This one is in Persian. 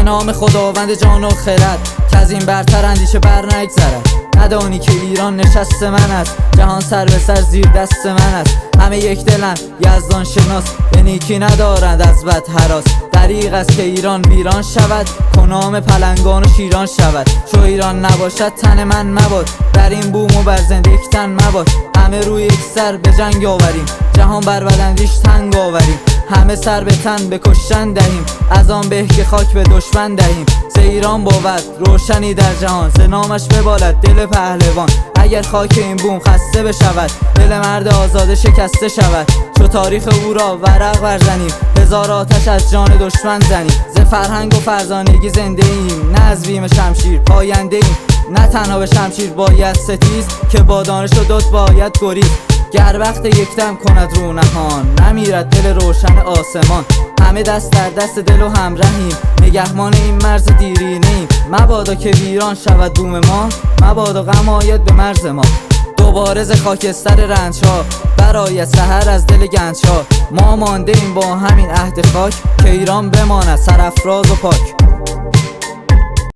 نام خداوند جان و خرد، که از این برتر اندیشه بر نگذرد. ندانی که ایران نشست من است، جهان سر به سر زیر دست من است. همه یک دلند یزدان شناس، به نیکی ندارند از بد هراس. دریغ است که ایران ویران شود، کنام پلنگان و شیران شود. چو ایران نباشد تن من مباد، در این بوم و بر زنده یک تن مباد. همه روی یک سر به جنگ آوریم، جهان بر بداندیش تنگ آوریم. همه سر به تن به کشتن دهیم، از آن به که خاک به دشمن دهیم. ز ایران بود روشنی در جهان، ز نامش ببالد دل پهلوان. اگر خاک این بوم خسته بشود، دل مرد آزاده شکسته شود. چو تاریخ او را ورق برزنیم، هزار آتش از جان دشمن زنیم. ز فرهنگ و فرزانگی زنده ایم، نه از بیم شمشیر پاینده ایم. نه تنها به شمشیر باید ستیز، که با دانش و دد باید گریز. گر وقت یکدم کند رو نهان، نمیرد دل روشن آسمان. همه دست در دست دل و همراهیم، نگهمان این مرز دیرینه ایم. مبادا که ویران شود بوم ما، مبادا غم آید به مرز ما. دوباره ز خاکستر رنجها برآید سحر از دل گنجها. ما مانده ایم با همین عهد خاک، که ایران بماند سرافراز و پاک.